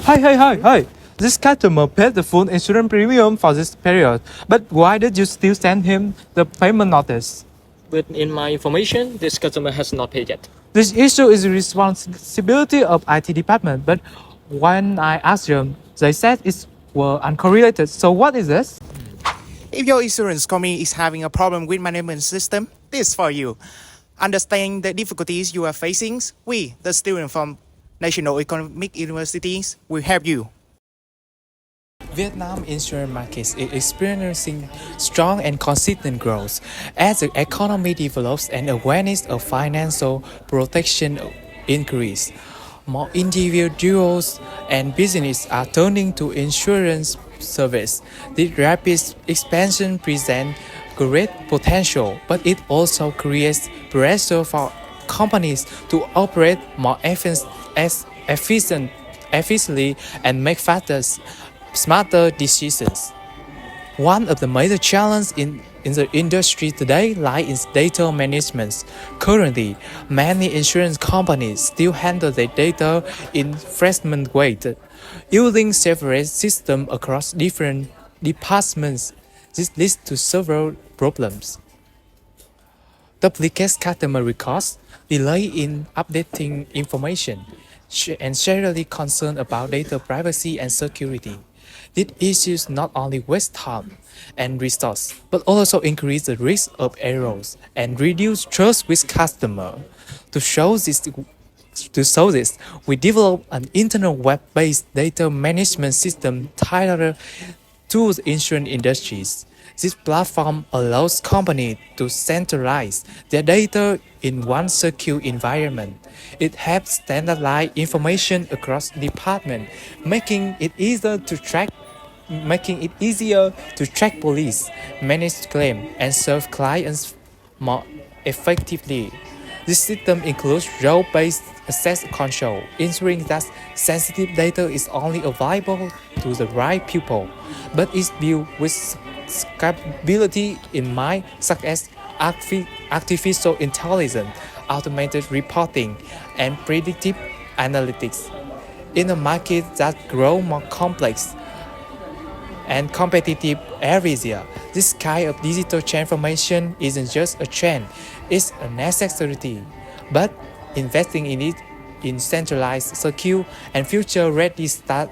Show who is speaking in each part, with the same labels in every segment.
Speaker 1: Hi. This customer paid the full insurance premium for this period, but why did you still send him the payment notice?
Speaker 2: But in my information, this customer has not paid yet.
Speaker 1: This issue is the responsibility of IT department, but when I asked them, they said it were uncorrelated. So what is this?
Speaker 3: If your insurance company is having a problem with management system, this is for you. Understanding the difficulties you are facing, we, the students from National Economic Universities, will help you.
Speaker 4: Vietnam insurance market is experiencing strong and consistent growth as the economy develops and awareness of financial protection increase. More individuals and businesses are turning to insurance service. The rapid expansion presents great potential, but it also creates pressure for companies to operate more efficiently and make faster, smarter decisions. One of the major challenges in the industry today lies in data management. Currently, many insurance companies still handle their data in fragmented ways, using separate systems across different departments. This leads to several problems. Duplicate customer records, delay in updating information, and generally concern about data privacy and security. These issues not only waste time and resources, but also increase the risk of errors and reduce trust with customers. To show this, we developed an internal web-based data management system tailored to the insurance industries. This platform allows companies to centralize their data in one secure environment. It helps standardize information across departments, making it easier to track police, manage claims, and serve clients more effectively. This system includes role-based access control, ensuring that sensitive data is only available to the right people, but is built with scalability in mind, such as artificial intelligence, automated reporting, and predictive analytics. In a market that grows more complex and competitive every year, this kind of digital transformation isn't just a trend, it's a necessity. But investing in it in centralized, secure, and future-ready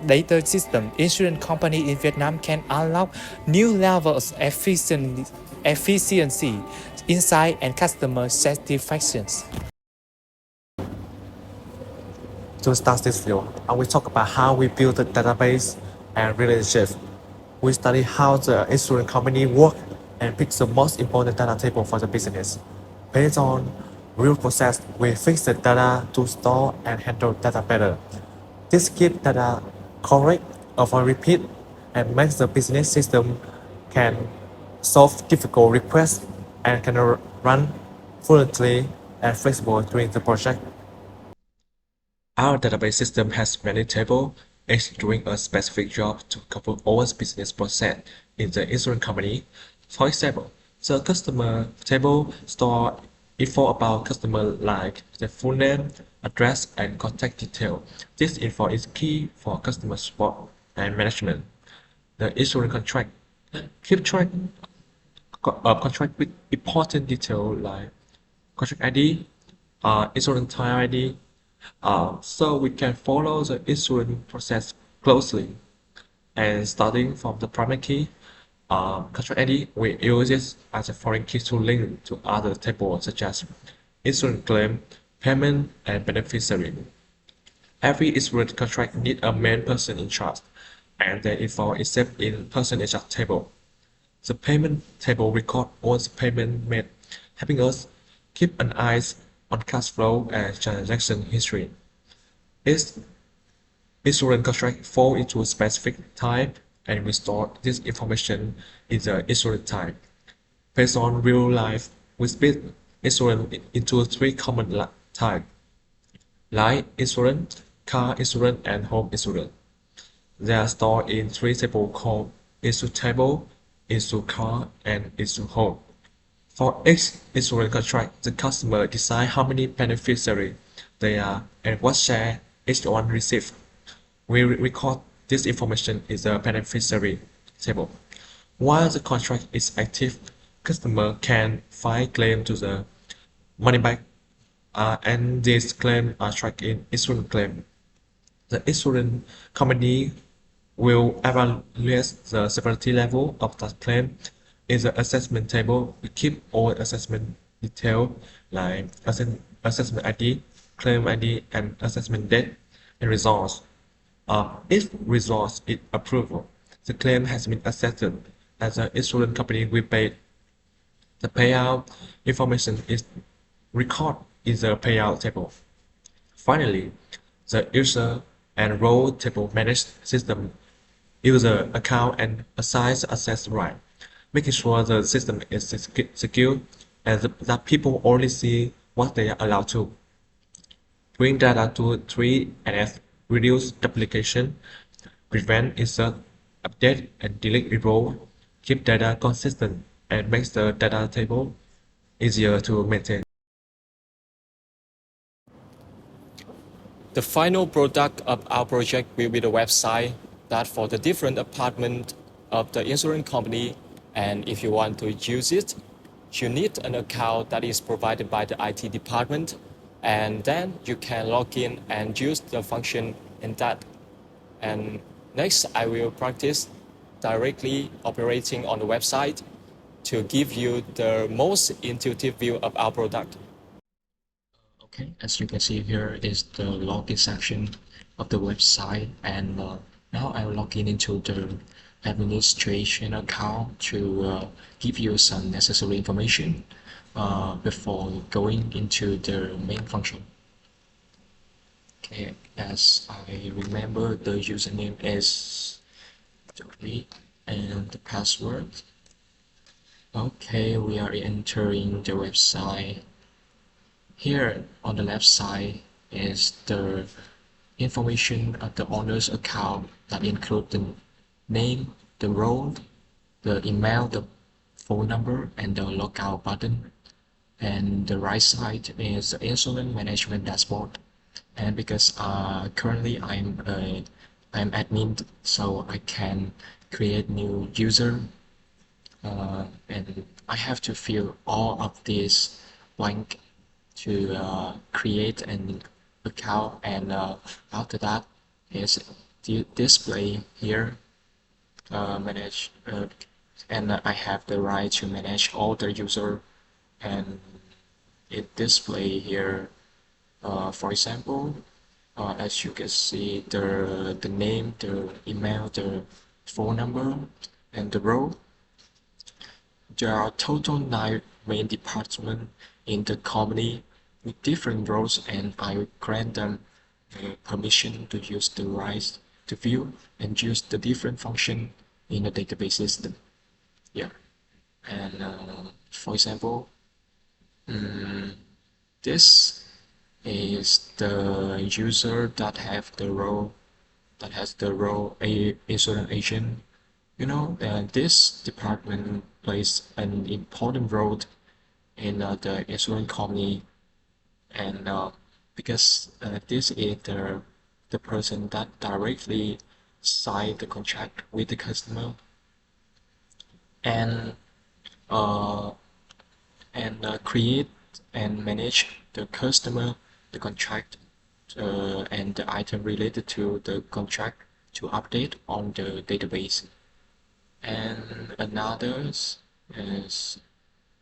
Speaker 4: data system, insurance companies in Vietnam can unlock new levels of efficiency, insight, and customer satisfaction.
Speaker 5: To start this video, I will talk about how we build the database and relationship. We study how the insurance company work and pick the most important data table for the business. Based on real process, we fix the data to store and handle data better. This keeps data correct, avoid repeat, and makes the business system can solve difficult requests and can run fluently and flexible during the project. Our database system has many tables, each doing a specific job to cover all business process in the insurance company. For example, the customer table stores info about customer like their full name, address, and contact detail. This info is key for customer support and management. The insurance contract keep track of contract with important detail like contract ID, insurance type ID, so we can follow the insurance process closely. And starting from the primary key, contract ID, we use it as a foreign key to link to other tables such as insurance claim, payment, and beneficiary. Every insurance contract needs a main person in charge, and the info is saved in person in charge table. The payment table records all the payment made, helping us keep an eye on cash flow and transaction history. Each insurance contract falls into a specific type, and we store this information in the insurance type. Based on real life, we split insurance into three common types: life insurance, car insurance, and home insurance. They are stored in three tables called issue table, issue car, and issue home. For each insurance contract, the customer decides how many beneficiaries there are and what share each one receives. We record this information in the beneficiary table. While the contract is active, customer can file claim to the money back, and these claims are tracked in insurance claim. The insurance company will evaluate the severity level of that claim. In the assessment table, we keep all assessment details like assessment ID, claim ID, and assessment date and results. If results is approval, the claim has been assessed and the insurance company will pay. The payout information is recorded in the payout table. Finally, the user and role table manage system user account and assigns access right, making sure the system is secure and that people only see what they are allowed to. Bring data to 3NF, reduce duplication, prevent insert, update, and delete role, keep data consistent, and makes the data table easier to maintain.
Speaker 2: The final product of our project will be the website that for the different apartment of the insurance company. And if you want to use it, you need an account that is provided by the IT department. And then you can log in and use the function in that. And next, I will practice directly operating on the website to give you the most intuitive view of our product. Okay, as you can see here is the login section of the website, and now I will log in into the administration account to give you some necessary information before going into the main function. Okay, as I remember, the username is Joey and the password. Okay, we are entering the website. Here on the left side is the information of the owner's account that include the name, the role, the email, the phone number, and the logout button. And the right side is the insurance management dashboard. And because currently I'm admin, so I can create new user, and I have to fill all of these blank to create an account, and after that is the display here, manage, and I have the right to manage all the user, and it display here, for example, as you can see, the name, the email, the phone number, and the role. There are total 9 main departments in the company with different roles, and I will grant them permission to use the rights to view and use the different function in the database system. Yeah, and for example, this is the user that has the role a insurance agent. You know, this department plays an important role in the insurance company, and because this is the person that directly sign the contract with the customer, and create and manage the customer, the contract, and the item related to the contract to update on the database. And another is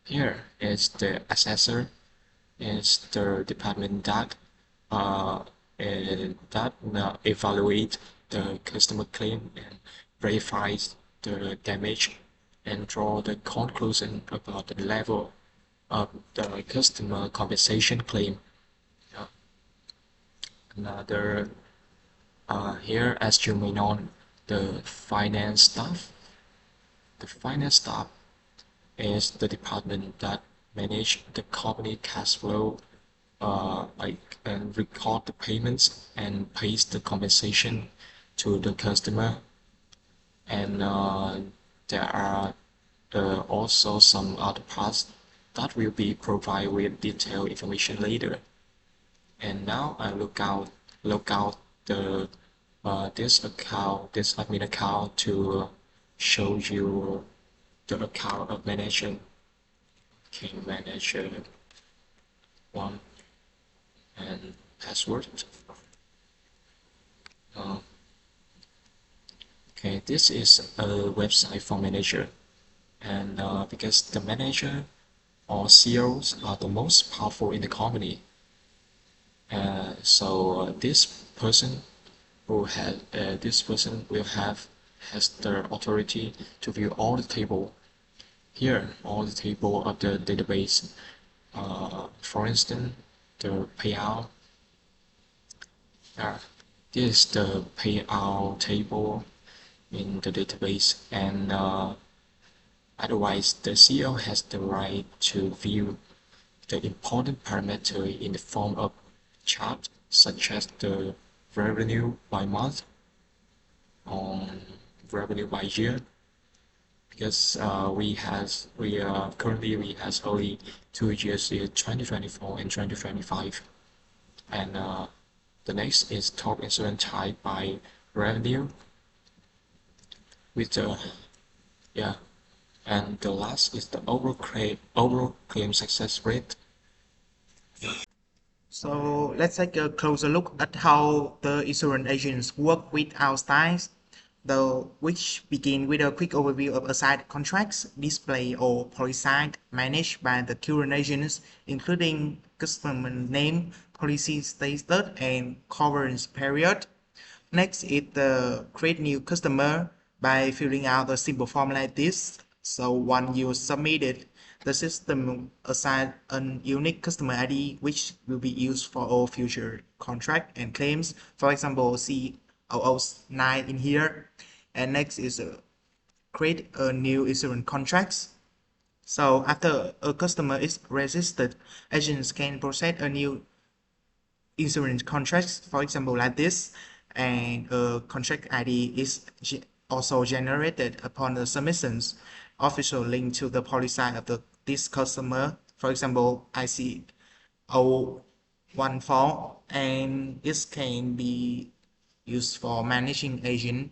Speaker 2: here is the assessor, is the department that evaluate the customer claim and verifies the damage and draw the conclusion about the level of the customer compensation claim. Yeah. Another here, as you may know, the finance staff. The finance staff is the department that manage the company cash flow, and record the payments and pays the compensation to the customer. And there are also some other parts that will be provided with detailed information later. And now I look out the this account, this admin account to show you the account of manager. Okay, manager one and password. Okay, this is a website for manager, and because the manager or CEOs are the most powerful in the company, so this person will have has the authority to view all the table here, all the table of the database. For instance, the payout. This is the payout table in the database, and otherwise the CEO has the right to view the important parameter in the form of chart, such as the revenue by month or revenue by year, because currently we has only 2 years, 2024 and 2025, and the next is top insurance type by revenue with the and the last is the overall claim success rate.
Speaker 3: So let's take a closer look at how the insurance agents work with our styles, which begin with a quick overview of assigned contracts, display or policy managed by the current agents, including customer name, policy status, and coverage period. Next is the create new customer by filling out a simple form like this. So once you submit it, the system assigns a unique customer ID which will be used for all future contract and claims. For example, C009 in here. And next is create a new insurance contracts. So after a customer is registered, agents can process a new insurance contracts, for example, like this, and a contract ID is also generated upon the submissions official link to the policy of this customer, for example, IC014, and this can be used for managing agent.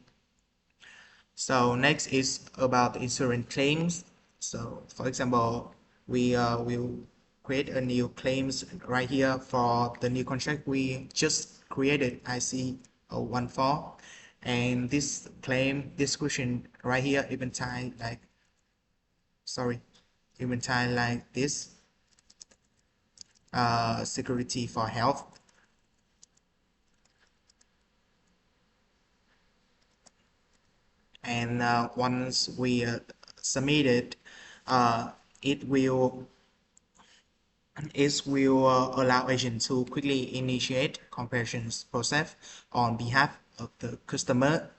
Speaker 3: So next is about insurance claims. So for example, we will create a new claims right here for the new contract we just created, IC014, and this claim description right here even type like this, security for health. And once we submit it, it will allow agent to quickly initiate comparisons process on behalf of the customer.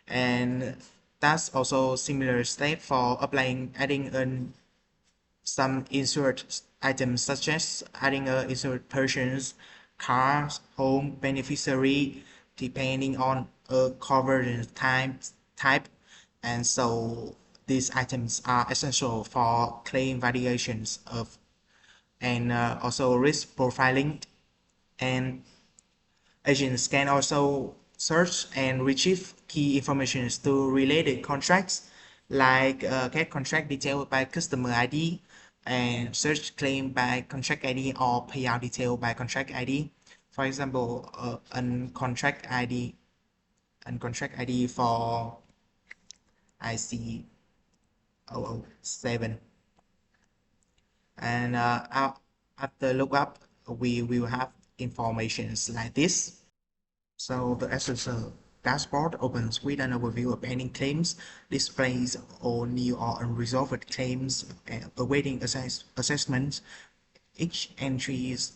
Speaker 3: And that's also similar step for adding in some insured items, such as adding a insured persons, cars, home, beneficiary, depending on a coverage type. And so these items are essential for claim validations of and also risk profiling. And agents can also search and retrieve key information to related contracts, like get contract detail by customer ID, and search claim by contract ID or payout detail by contract ID. For example, contract ID for IC007. And after lookup, we will have informations like this. So the SSL dashboard opens with an overview of pending claims, displays all new or unresolved claims awaiting assessment. Each entry is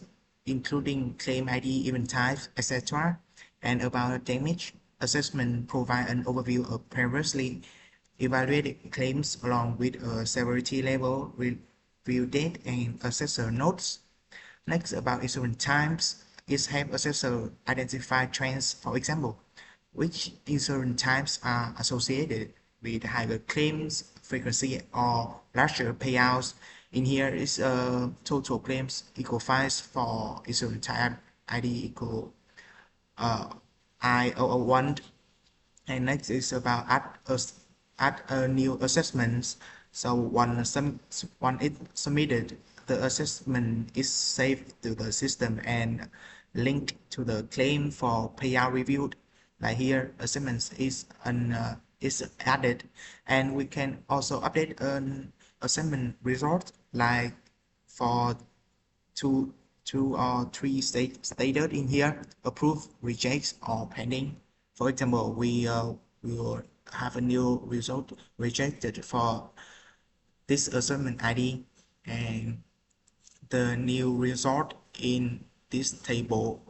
Speaker 3: including claim ID, event type, etc. And about damage, assessment provide an overview of previously evaluated claims along with a severity level, review date, and assessor notes. Next, about insurance types, it helps assessor identify trends. For example, which insurance types are associated with higher claims frequency or larger payouts. In here is total claims equal 5 for insurance type ID equal I001. And next is about add a new assessments. So one is submitted, the assessment is saved to the system and linked to the claim for payout reviewed. Like here, assessments is added, and we can also update an assessment result, like for two or three stated in here: approve, reject, or pending. For example, we will have a new result rejected for this assessment ID, and the new result in this table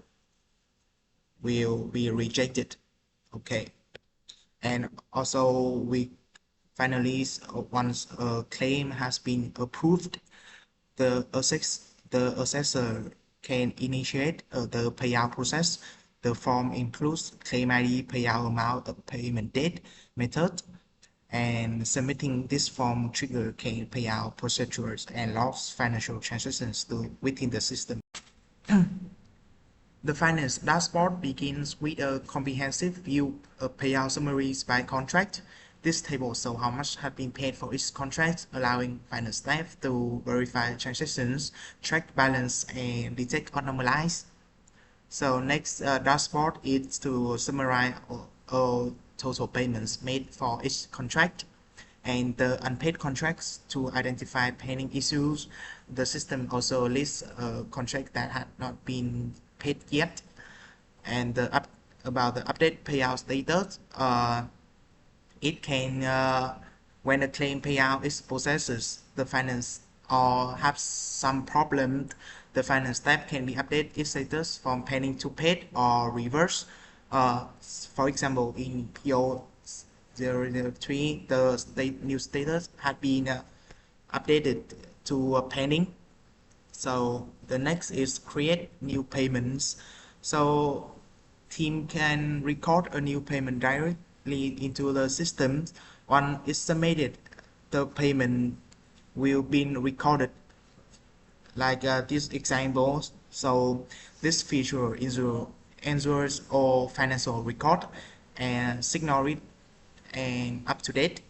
Speaker 3: will be rejected. Okay, and also we finally, once a claim has been approved, the assessor can initiate the payout process. The form includes claim ID, payout amount, payment date, method, and submitting this form trigger can payout procedures and logs financial transactions within the system. The finance dashboard begins with a comprehensive view of payout summaries by contract. This table shows how much has been paid for each contract, allowing finance staff to verify transactions, track balance, and detect or normalize. So next dashboard is to summarize all total payments made for each contract and the unpaid contracts to identify pending issues. The system also lists contracts that had not been paid yet, and about the update payout status. It can, when a claim payout is processed, the finance or have some problem, the finance staff can be update its status from pending to paid or reverse. For example, in PO 003, the new status had been updated to pending. So the next is create new payments. So team can record a new payment directly into the system. Once it's submitted, the payment will be recorded, like this example. So this feature ensures all financial record and signal it and up to date.